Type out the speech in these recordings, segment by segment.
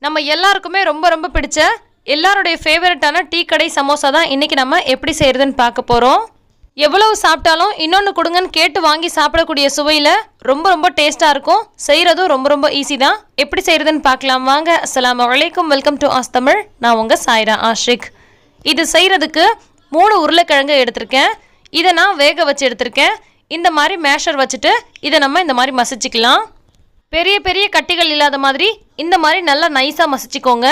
நம்ம எல்லாருக்குமே ரொம்ப பிடிச்ச எல்லாருடைய ஃபேவரட்டான டீ கடை சமோசா தான் இன்றைக்கி நம்ம எப்படி செய்கிறதுன்னு பார்க்க போகிறோம். எவ்வளவு சாப்பிட்டாலும் இன்னொன்று கொடுங்கன்னு கேட்டு வாங்கி சாப்பிடக்கூடிய சுவையில் ரொம்ப டேஸ்ட்டாக இருக்கும். செய்கிறதும் ரொம்ப ஈஸி தான். எப்படி செய்கிறதுன்னு பார்க்கலாம் வாங்க. அஸ்ஸலாமு அலைக்கும், வெல்கம் டு ஆஸ் தமிழ். நான் உங்கள் சாய்ரா ஆஷிக். இது செய்கிறதுக்கு 3 உருளைக்கிழங்கு எடுத்திருக்கேன். இதை நான் வேக வச்சு எடுத்திருக்கேன். இந்த மாதிரி மேஷர் வச்சுட்டு இதை நம்ம இந்த மாதிரி மசிச்சுக்கலாம். பெரிய கட்டிகள் இல்லாத மாதிரி இந்த மாதிரி நல்லா நைஸாக மசிச்சுக்கோங்க.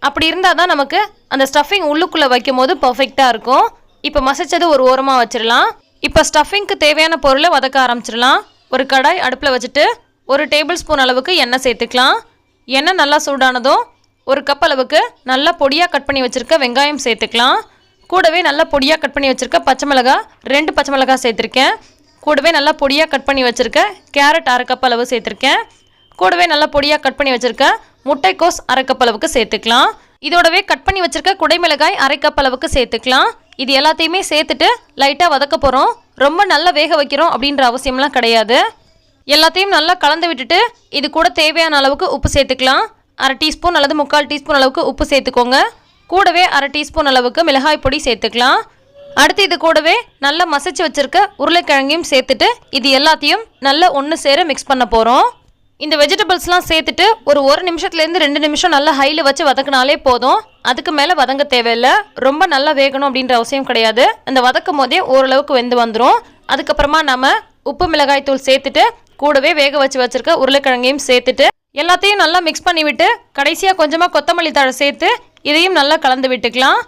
அப்படி இருந்தால் தான் நமக்கு அந்த ஸ்டஃபிங் உள்ளுக்குள்ளே வைக்கும் போது பர்ஃபெக்டாக இருக்கும். இப்போ மசிச்சது ஒரு ஓரமாக வச்சிடலாம். இப்போ ஸ்டஃபிங்க்கு தேவையான பொருளை வதக்க ஆரம்பிச்சிடலாம். ஒரு கடாய் அடுப்பில் வச்சுட்டு 1 டேபிள் ஸ்பூன் அளவுக்கு எண்ணெய் சேர்த்துக்கலாம். எண்ணெய் நல்லா சூடானதும் 1 கப் அளவுக்கு நல்லா பொடியாக கட் பண்ணி வச்சுருக்க வெங்காயம் சேர்த்துக்கலாம். கூடவே நல்லா பொடியாக கட் பண்ணி வச்சுருக்க பச்சை மிளகாய் 2 பச்சை மிளகாய் சேர்த்துருக்கேன். கூடவே நல்லா பொடியாக கட் பண்ணி வச்சுருக்க கேரட் 1/2 கப் அளவு சேர்த்துருக்கேன். கூடவே நல்லா பொடியாக கட் பண்ணி வச்சுருக்க முட்டைக்கோஸ் 1/2 கப் அளவுக்கு சேர்த்துக்கலாம். இதோடவே கட் பண்ணி வச்சுருக்க குடைமிளகாய் 1/2 கப் அளவுக்கு சேர்த்துக்கலாம். இது எல்லாத்தையுமே சேர்த்துட்டு லைட்டாக வதக்க போகிறோம். ரொம்ப நல்லா வேக வைக்கிறோம் அப்படின்ற அவசியம்லாம் கிடையாது. எல்லாத்தையும் நல்லா கலந்து விட்டுட்டு இது கூட தேவையான அளவுக்கு உப்பு சேர்த்துக்கலாம். 1/2 டீஸ்பூன் அல்லது 3/4 டீஸ்பூன் அளவுக்கு உப்பு சேர்த்துக்கோங்க. கூடவே 1/2 டீஸ்பூன் அளவுக்கு மிளகாய் பொடி சேர்த்துக்கலாம். அடுத்து இது கூடவே நல்லா மசிச்சு வச்சுருக்க உருளைக்கிழங்கையும் சேர்த்துட்டு இது எல்லாத்தையும் நல்லா ஒன்று சேர மிக்ஸ் பண்ண போகிறோம். இந்த வெஜிடபிள்ஸ்லாம் சேர்த்துட்டு ஒரு 1 நிமிஷத்துலேருந்து 2 நிமிஷம் நல்லா ஹையில் வச்சு வதக்கினாலே போதும். அதுக்கு மேலே வதங்க தேவையில்லை. ரொம்ப நல்லா வேகணும் அப்படின்ற அவசியம் கிடையாது. அந்த வதக்கும் போதே ஓரளவுக்கு வெந்து வந்துடும். அதுக்கப்புறமா நம்ம உப்பு மிளகாய் தூள் சேர்த்துட்டு கூடவே வேக வச்சு வச்சுருக்க உருளைக்கிழங்கையும் சேர்த்துட்டு எல்லாத்தையும் நல்லா மிக்ஸ் பண்ணி விட்டு கடைசியாக கொஞ்சமாக கொத்தமல்லி தழை சேர்த்து இதையும் நல்லா கலந்து விட்டுக்கலாம்.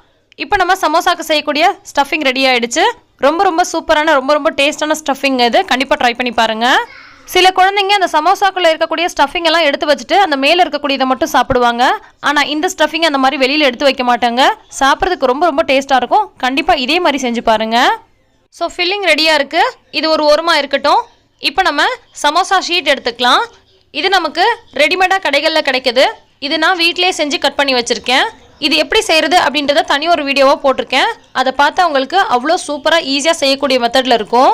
இப்போ நம்ம சமோசாக்கு செய்யக்கூடிய ஸ்டஃபிங் ரெடி ஆகிடுச்சு. ரொம்ப சூப்பரான ரொம்ப டேஸ்டான ஸ்டஃபிங் இது. கண்டிப்பாக ட்ரை பண்ணி பாருங்கள். சில குழந்தைங்க அந்த சமோசாக்குள்ளே இருக்கக்கூடிய ஸ்டஃபிங் எல்லாம் எடுத்து வச்சுட்டு அந்த மேலே இருக்கக்கூடியதை மட்டும் சாப்பிடுவாங்க. ஆனால் இந்த ஸ்டஃபிங் அந்த மாதிரி வெளியில் எடுத்து வைக்க மாட்டாங்க. சாப்பிட்றதுக்கு ரொம்ப டேஸ்ட்டாக இருக்கும். கண்டிப்பாக இதே மாதிரி செஞ்சு பாருங்கள். ஸோ ஃபில்லிங் ரெடியாக இருக்குது. இது ஒரு ஓரமாக இருக்கட்டும். இப்போ நம்ம சமோசா ஷீட் எடுத்துக்கலாம். இது நமக்கு ரெடிமேடாக கடைகளில் கிடைக்கிது. இது நான் வீட்டிலே செஞ்சு கட் பண்ணி வச்சுருக்கேன். இது எப்படி செய்கிறது அப்படின்றத தனி ஒரு வீடியோவாக போட்டிருக்கேன். அதை பார்த்தா உங்களுக்கு அவ்வளோ சூப்பராக ஈஸியாக செய்யக்கூடிய மெத்தடில் இருக்கும்.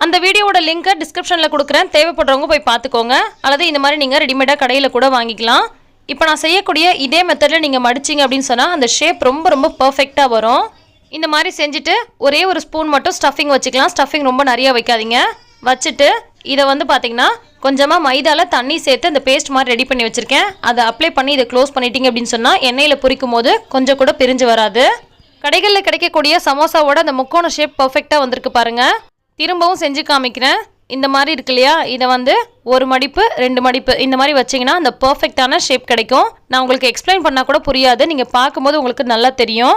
அந்த வீடியோவோட லிங்க்கை டிஸ்கிரிப்ஷனில் கொடுக்குறேன். தேவைப்படுறவங்க போய் பார்த்துக்கோங்க. அல்லது இந்த மாதிரி நீங்கள் ரெடிமேடாக கடையில் கூட வாங்கிக்கலாம். இப்போ நான் செய்யக்கூடிய இதே மெத்தடில் நீங்கள் மடிச்சிங்க அப்படின்னு சொன்னால் அந்த ஷேப் ரொம்ப பர்ஃபெக்டாக வரும். இந்த மாதிரி செஞ்சுட்டு ஒரே ஒரு ஸ்பூன் மட்டும் ஸ்டஃபிங் வச்சுக்கலாம். ஸ்டஃபிங் ரொம்ப நிறையா வைக்காதீங்க. வச்சுட்டு இதை பார்த்திங்கன்னா கொஞ்சமாக மைதாவில் தண்ணி சேர்த்து அந்த பேஸ்ட் மாதிரி ரெடி பண்ணி வச்சுருக்கேன். அதை அப்ளை பண்ணி இதை க்ளோஸ் பண்ணிட்டீங்க அப்படின்னு சொன்னால் எண்ணெயில் பொரிக்கும் போது கொஞ்சம் கூட பிரிஞ்சு வராது. கடைகளில் கிடைக்கக்கூடிய சமோசாவோட அந்த முக்கோண ஷேப் பர்ஃபெக்டாக வந்திருக்கு பாருங்கள். திரும்பவும் செஞ்சு காமிக்கிறேன். இந்த மாதிரி இருக்கு இல்லையா, இதை 1 மடிப்பு 2 மடிப்பு இந்த மாதிரி வச்சிங்கன்னா அந்த பர்ஃபெக்டான ஷேப் கிடைக்கும். நான் உங்களுக்கு எக்ஸ்பிளைன் பண்ணால் கூட புரியாது. நீங்கள் பார்க்கும்போது உங்களுக்கு நல்லா தெரியும்.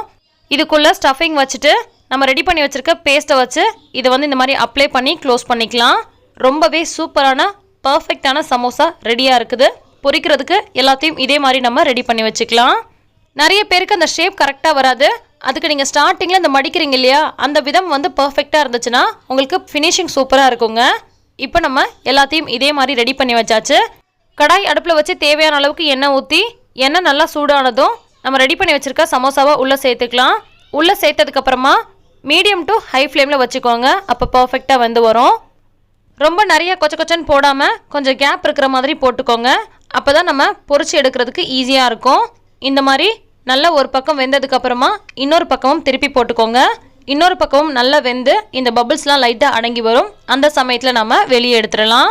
இதுக்குள்ளே ஸ்டஃபிங் வச்சுட்டு நம்ம ரெடி பண்ணி வச்சுருக்க பேஸ்ட்டை வச்சு இதை இந்த மாதிரி அப்ளை பண்ணி க்ளோஸ் பண்ணிக்கலாம். ரொம்பவே சூப்பரான பர்ஃபெக்டான சமோசா ரெடியாக இருக்குது. பொரிக்கிறதுக்கு எல்லாத்தையும் இதே மாதிரி நம்ம ரெடி பண்ணி வச்சுக்கலாம். நிறைய பேருக்கு அந்த ஷேப் கரெக்டாக வராது. அதுக்கு நீங்கள் ஸ்டார்டிங்கில் இந்த மடிக்கிறீங்க இல்லையா, அந்த விதம் பர்ஃபெக்டாக இருந்துச்சுன்னா உங்களுக்கு ஃபினிஷிங் சூப்பராக இருக்குங்க. இப்போ நம்ம எல்லாத்தையும் இதே மாதிரி ரெடி பண்ணி வச்சாச்சு. கடாய் அடுப்பில் வச்சு தேவையான அளவுக்கு எண்ணெய் ஊற்றி எண்ணெய் நல்லா சூடானதும் நம்ம ரெடி பண்ணி வச்சுருக்க சமோசாவை உள்ளே சேர்த்துக்கலாம். உள்ளே சேர்த்ததுக்கப்புறமா மீடியம் டு ஹை ஃப்ளேமில் வச்சுக்கோங்க. அப்போ பர்ஃபெக்டாக வந்து வரும். ரொம்ப நிறைய கொச்சன்னு போடாமல் கொஞ்சம் கேப் இருக்கிற மாதிரி போட்டுக்கோங்க. அப்போ தான் நம்ம பொரிச்சு எடுக்கிறதுக்கு ஈஸியாக இருக்கும். இந்த மாதிரி நல்லா ஒரு பக்கம் வெந்ததுக்கப்புறமா இன்னொரு பக்கமும் திருப்பி போட்டுக்கோங்க. இன்னொரு பக்கமும் நல்லா வெந்து இந்த பபிள்ஸ்லாம் லைட்டாக அடங்கி வரும். அந்த சமயத்தில் நம்ம வெளியே எடுத்துடலாம்.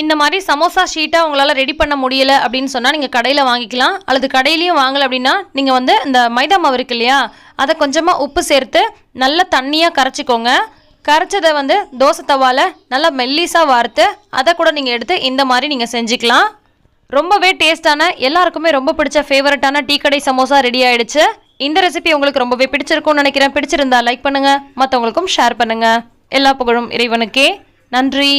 இந்த மாதிரி சமோசா ஷீட்டாக உங்களால் ரெடி பண்ண முடியலை அப்படின்னு சொன்னால் நீங்கள் கடையில் வாங்கிக்கலாம். அல்லது கடையிலையும் வாங்கலை அப்படின்னா நீங்கள் இந்த மைதா மாவு இருக்கு இல்லையா, அதை கொஞ்சமாக உப்பு சேர்த்து நல்லா தண்ணியாக கரைச்சிக்கோங்க. கரைச்சதை தோசை தவாவில் நல்லா மெல்லிஸாக வார்த்து அதை கூட நீங்கள் எடுத்து இந்த மாதிரி நீங்கள் செஞ்சுக்கலாம். ரொம்பவே டேஸ்டான எல்லாருக்குமே ரொம்ப பிடிச்ச ஃபேவரட்டான டீ கடை சமோசா ரெடி ஆகிடுச்சு. இந்த ரெசிபி உங்களுக்கு ரொம்பவே பிடிச்சிருக்கும்னு நினைக்கிறேன். பிடிச்சிருந்தா லைக் பண்ணுங்கள், மற்றவங்களுக்கும் ஷேர் பண்ணுங்கள். எல்லா புகழும் இறைவனுக்கே. நன்றி.